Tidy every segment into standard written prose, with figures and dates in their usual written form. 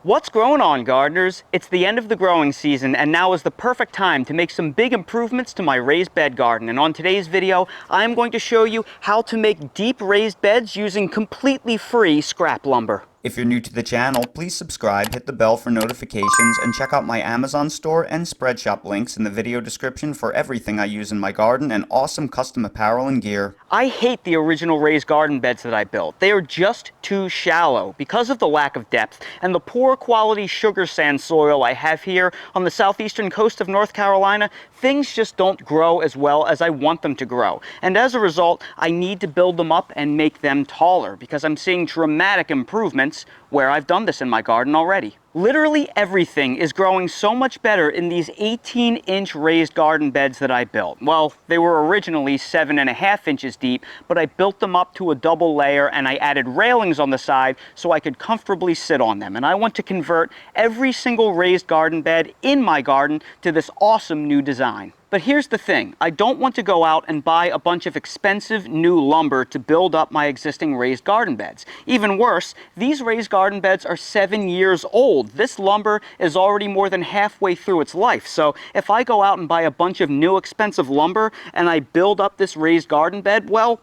What's growing on, gardeners? It's the end of the growing season, and now is the perfect time to make some big improvements to my raised bed garden. And on today's video, I'm going to show you how to make deep raised beds using completely free scrap lumber. If you're new to the channel, please subscribe, hit the bell for notifications, and check out my Amazon store and Spreadshop links in the video description for everything I use in my garden and awesome custom apparel and gear. I hate the original raised garden beds that I built. They are just too shallow because of the lack of depth and the poor quality sugar sand soil I have here on the southeastern coast of North Carolina. Things just don't grow as well as I want them to grow. And as a result, I need to build them up and make them taller because I'm seeing dramatic improvements where I've done this in my garden already. Literally everything is growing so much better in these 18-inch raised garden beds that I built. Well, they were originally 7.5 inches deep, but I built them up to a double layer and I added railings on the side so I could comfortably sit on them. And I want to convert every single raised garden bed in my garden to this awesome new design. But here's the thing, I don't want to go out and buy a bunch of expensive new lumber to build up my existing raised garden beds. Even worse, these raised garden beds are 7 years old. This lumber is already more than halfway through its life. So if I go out and buy a bunch of new expensive lumber and I build up this raised garden bed, well,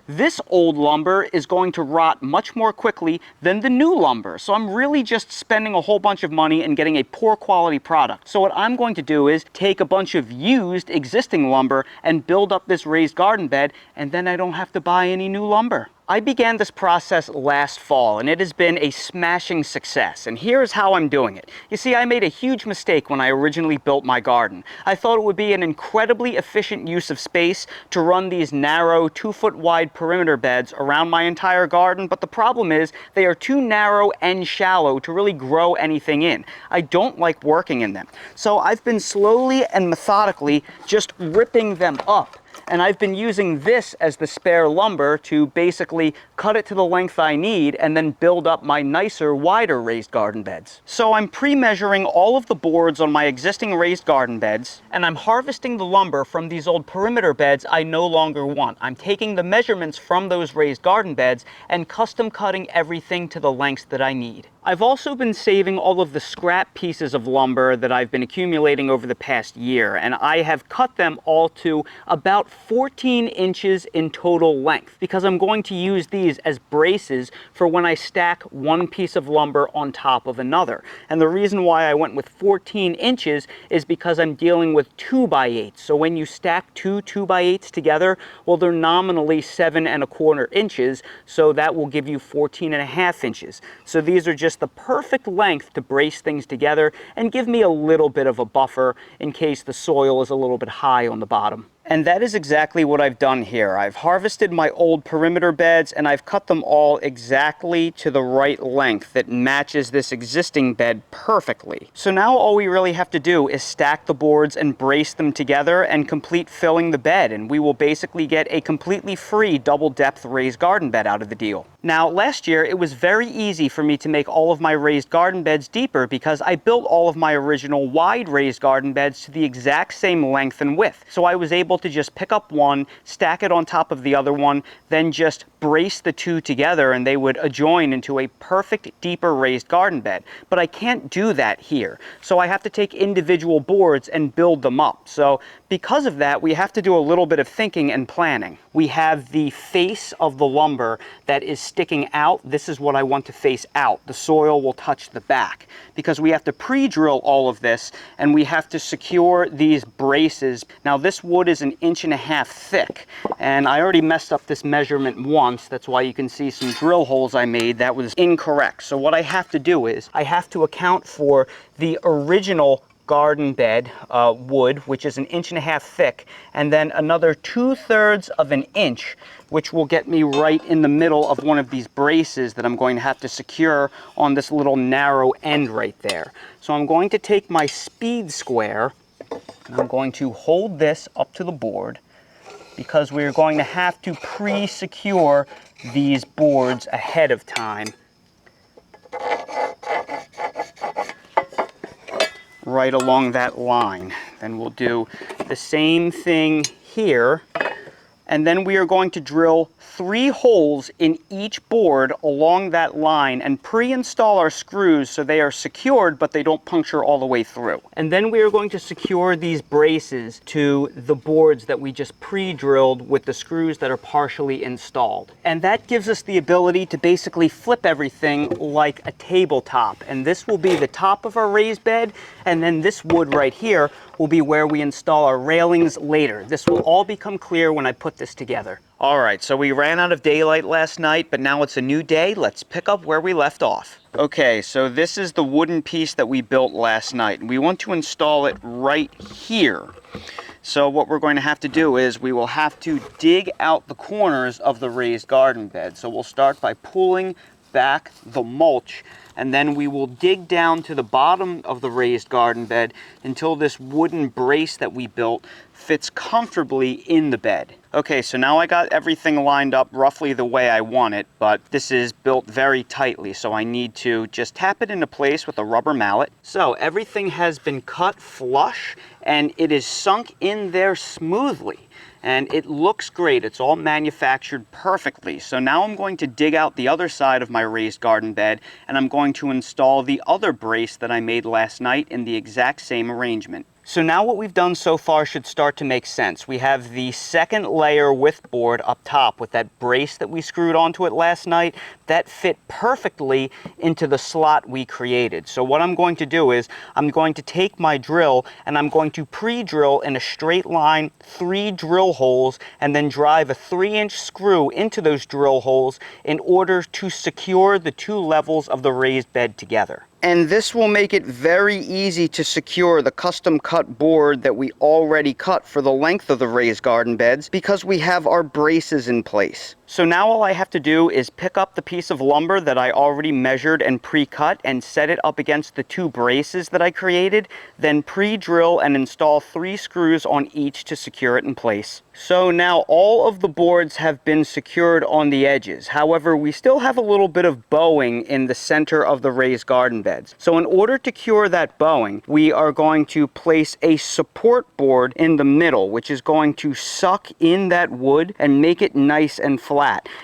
this old lumber is going to rot much more quickly than the new lumber. So I'm really just spending a whole bunch of money and getting a poor quality product. So what I'm going to do is take a bunch of used existing lumber and build up this raised garden bed, and then I don't have to buy any new lumber. I began this process last fall and it has been a smashing success, and here's how I'm doing it. You see, I made a huge mistake when I originally built my garden. I thought it would be an incredibly efficient use of space to run these narrow 2-foot wide perimeter beds around my entire garden, but the problem is they are too narrow and shallow to really grow anything in. I don't like working in them. So I've been slowly and methodically just ripping them up. And I've been using this as the spare lumber to basically cut it to the length I need and then build up my nicer, wider raised garden beds. So I'm pre-measuring all of the boards on my existing raised garden beds, and I'm harvesting the lumber from these old perimeter beds I no longer want. I'm taking the measurements from those raised garden beds and custom cutting everything to the lengths that I need. I've also been saving all of the scrap pieces of lumber that I've been accumulating over the past year, and I have cut them all to about 14 inches in total length because I'm going to use these as braces for when I stack one piece of lumber on top of another. And the reason why I went with 14 inches is because I'm dealing with 2x8. So when you stack two 2x8s together, well, they're nominally 7.25 inches, so that will give you 14.5 inches. So these are just the perfect length to brace things together and give me a little bit of a buffer in case the soil is a little bit high on the bottom. And that is exactly what I've done here. I've harvested my old perimeter beds and I've cut them all exactly to the right length that matches this existing bed perfectly. So now all we really have to do is stack the boards and brace them together and complete filling the bed, and we will basically get a completely free double depth raised garden bed out of the deal. Now, last year it was very easy for me to make all of my raised garden beds deeper because I built all of my original wide raised garden beds to the exact same length and width. So I was able to just pick up one, stack it on top of the other one, then just brace the two together and they would adjoin into a perfect deeper raised garden bed. But I can't do that here. So I have to take individual boards and build them up. So because of that, we have to do a little bit of thinking and planning. We have the face of the lumber that is sticking out. This is what I want to face out. The soil will touch the back because we have to pre-drill all of this and we have to secure these braces. Now this wood is 1.5 inches thick, and I already messed up this measurement once. That's why you can see some drill holes I made that was incorrect. So what I have to do is I have to account for the original garden bed wood, which is 1.5 inches thick, and then another 2/3 of an inch, which will get me right in the middle of one of these braces that I'm going to have to secure on this little narrow end right there. So I'm going to take my speed square and I'm going to hold this up to the board because we're going to have to pre-secure these boards ahead of time. Right along that line. Then we'll do the same thing here, and then we are going to drill 3 holes in each board along that line and pre-install our screws so they are secured but they don't puncture all the way through. And then we are going to secure these braces to the boards that we just pre-drilled with the screws that are partially installed. And that gives us the ability to basically flip everything like a tabletop. And this will be the top of our raised bed, and then this wood right here will be where we install our railings later. This will all become clear when I put this together. All right, so we ran out of daylight last night, but now it's a new day. Let's pick up where we left off. Okay, so this is the wooden piece that we built last night. We want to install it right here. So what we're going to have to do is we will have to dig out the corners of the raised garden bed. So we'll start by pulling back the mulch, and then we will dig down to the bottom of the raised garden bed until this wooden brace that we built fits comfortably in the bed. Okay, so now I got everything lined up roughly the way I want it, but this is built very tightly, so I need to just tap it into place with a rubber mallet. So everything has been cut flush and it is sunk in there smoothly. And it looks great. It's all manufactured perfectly. So now I'm going to dig out the other side of my raised garden bed, and I'm going to install the other brace that I made last night in the exact same arrangement. So now what we've done so far should start to make sense. We have the second layer width board up top with that brace that we screwed onto it last night. That fit perfectly into the slot we created. So what I'm going to do is I'm going to take my drill and I'm going to pre-drill in a straight line 3 drill holes and then drive a 3-inch screw into those drill holes in order to secure the 2 levels of the raised bed together. And this will make it very easy to secure the custom cut board that we already cut for the length of the raised garden beds because we have our braces in place. So now all I have to do is pick up the piece of lumber that I already measured and pre-cut and set it up against the 2 braces that I created, then pre-drill and install 3 screws on each to secure it in place. So now all of the boards have been secured on the edges. However, we still have a little bit of bowing in the center of the raised garden beds. So in order to cure that bowing, we are going to place a support board in the middle, which is going to suck in that wood and make it nice and flat.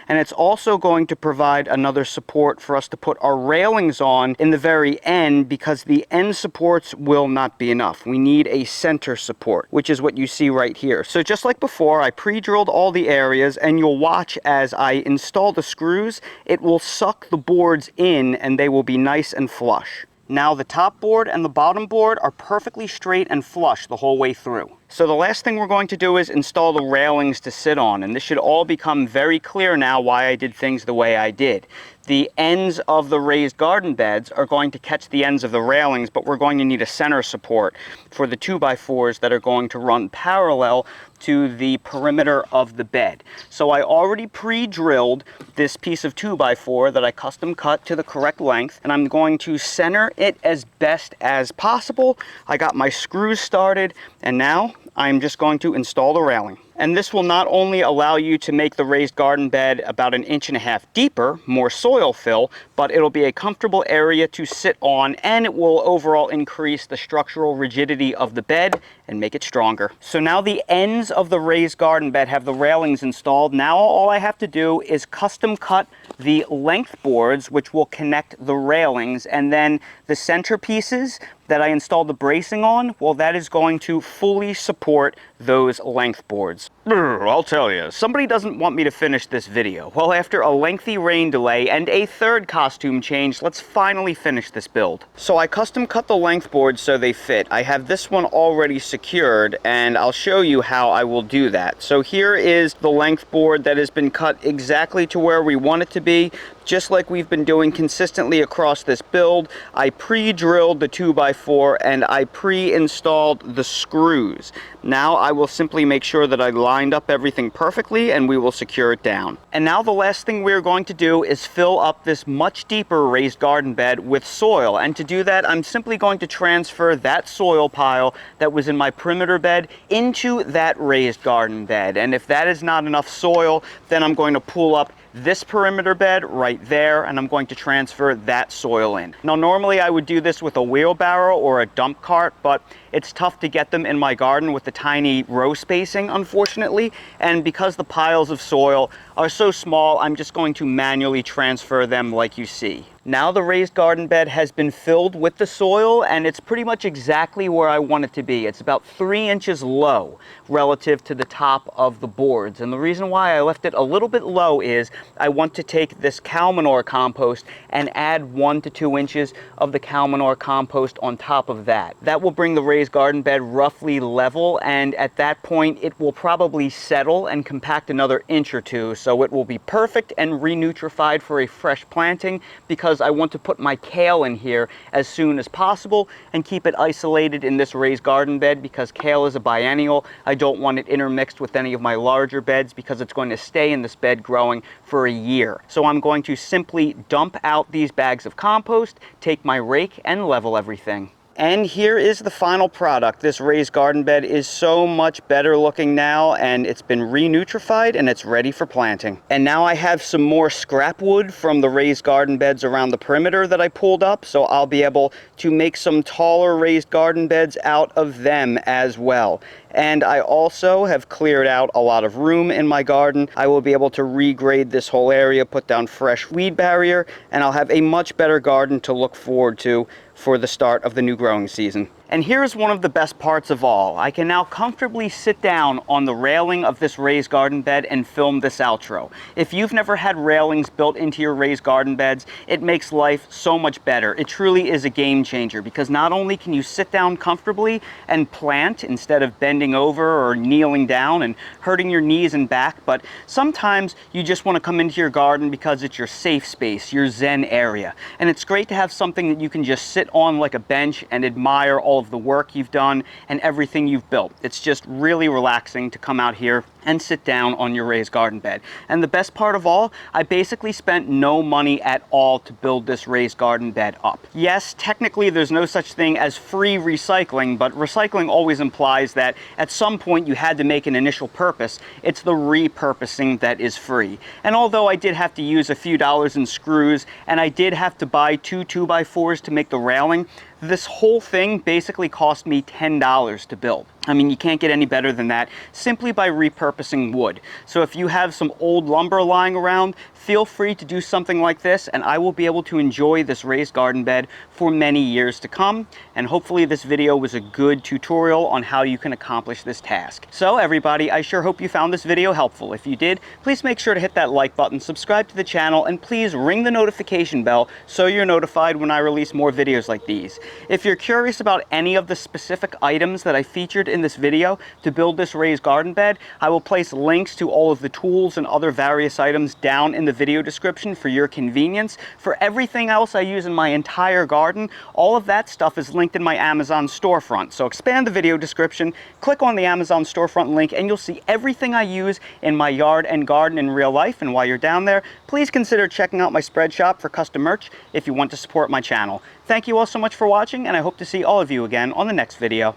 And it's also going to provide another support for us to put our railings on in the very end, because the end supports will not be enough. We need a center support, which is what you see right here. So just like before, I pre-drilled all the areas, and you'll watch as I install the screws, it will suck the boards in and they will be nice and flush. Now the top board and the bottom board are perfectly straight and flush the whole way through. So the last thing we're going to do is install the railings to sit on, and this should all become very clear now why I did things the way I did. The ends of the raised garden beds are going to catch the ends of the railings, but we're going to need a center support for the 2x4s that are going to run parallel to the perimeter of the bed. So I already pre-drilled this piece of 2x4 that I custom cut to the correct length, and I'm going to center it as best as possible. I got my screws started, and now I'm just going to install the railing. And this will not only allow you to make the raised garden bed about 1.5 inches deeper, more soil fill, but it'll be a comfortable area to sit on, and it will overall increase the structural rigidity of the bed and make it stronger. So now the ends of the raised garden bed have the railings installed. Now all I have to do is custom cut the length boards, which will connect the railings, and then the center pieces that I installed the bracing on, well, that is going to fully support those length boards. I'll tell you, somebody doesn't want me to finish this video. Well, after a lengthy rain delay and a third costume change, let's finally finish this build. So I custom cut the length boards so they fit. I have this one already secured, and I'll show you how I will do that. So here is the length board that has been cut exactly to where we want it to be. Just like we've been doing consistently across this build, I pre-drilled the 2x4 and I pre-installed the screws. Now I will simply make sure that I lined up everything perfectly, and we will secure it down. And now the last thing we're going to do is fill up this much deeper raised garden bed with soil. And to do that, I'm simply going to transfer that soil pile that was in my perimeter bed into that raised garden bed. And if that is not enough soil, then I'm going to pull up this perimeter bed right there, and I'm going to transfer that soil in. Now, normally I would do this with a wheelbarrow or a dump cart, but it's tough to get them in my garden with the tiny row spacing, unfortunately. And because the piles of soil are so small, I'm just going to manually transfer them like you see. Now the raised garden bed has been filled with the soil, and it's pretty much exactly where I want it to be. It's about 3 inches low relative to the top of the boards. And the reason why I left it a little bit low is I want to take this cow manure compost and add 1 to 2 inches of the cow manure compost on top of that. That will bring the raised garden bed roughly level, and at that point it will probably settle and compact another inch or two, so it will be perfect and renutrified for a fresh planting, because I want to put my kale in here as soon as possible and keep it isolated in this raised garden bed, because kale is a biennial. I don't want it intermixed with any of my larger beds because it's going to stay in this bed growing for a year. So I'm going to simply dump out these bags of compost, take my rake, and level everything. And here is the final product. This raised garden bed is so much better looking now, and it's been renutrified and it's ready for planting. And now I have some more scrap wood from the raised garden beds around the perimeter that I pulled up, so I'll be able to make some taller raised garden beds out of them as well. And I also have cleared out a lot of room in my garden. I will be able to regrade this whole area, put down fresh weed barrier, and I'll have a much better garden to look forward to for the start of the new growing season. And here's one of the best parts of all. I can now comfortably sit down on the railing of this raised garden bed and film this outro. If you've never had railings built into your raised garden beds, it makes life so much better. It truly is a game changer, because not only can you sit down comfortably and plant instead of bending over or kneeling down and hurting your knees and back, but sometimes you just want to come into your garden because it's your safe space, your zen area. And it's great to have something that you can just sit on like a bench and admire all of the work you've done and everything you've built. It's just really relaxing to come out here and sit down on your raised garden bed. And the best part of all, I basically spent no money at all to build this raised garden bed up. Yes, technically there's no such thing as free recycling, but recycling always implies that at some point you had to make an initial purpose. It's the repurposing that is free. And although I did have to use a few dollars in screws, and I did have to buy 2 2x4s to make the railing, this whole thing basically cost me $10 to build. I mean, you can't get any better than that simply by repurposing wood. So if you have some old lumber lying around, feel free to do something like this, and I will be able to enjoy this raised garden bed for many years to come. And hopefully this video was a good tutorial on how you can accomplish this task. So everybody, I sure hope you found this video helpful. If you did, please make sure to hit that like button, subscribe to the channel, and please ring the notification bell so you're notified when I release more videos like these. If you're curious about any of the specific items that I featured in this video to build this raised garden bed, I will place links to all of the tools and other various items down in the video description for your convenience. For everything else I use in my entire garden, all of that stuff is linked in my Amazon storefront. So expand the video description, click on the Amazon storefront link, and you'll see everything I use in my yard and garden in real life. And while you're down there, please consider checking out my spread shop for custom merch if you want to support my channel. Thank you all so much for watching, and I hope to see all of you again on the next video.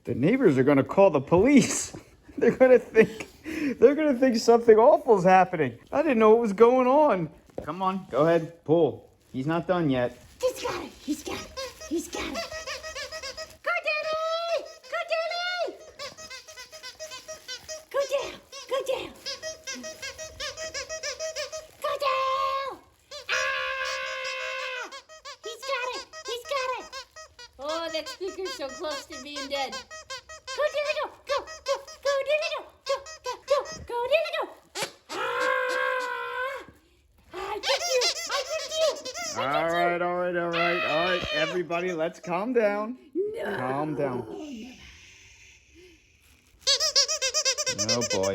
The neighbors are gonna call the police. They're gonna think something awful's happening. I didn't know what was going on. Come on, go ahead, pull. He's not done yet. He's got it. He's got it. He's got it. Go, Daddy! Go, Daddy! Go down. Go down. Go down! Ah! He's got it. He's got it. Oh, that speaker's so close to being dead. Go, Daddy, go. Go, go, go, Daddy, go. Go, go, go, go, Daddy, go. Ah! I get you. I get you. All right, everybody, let's calm down. No. Calm down. Oh boy.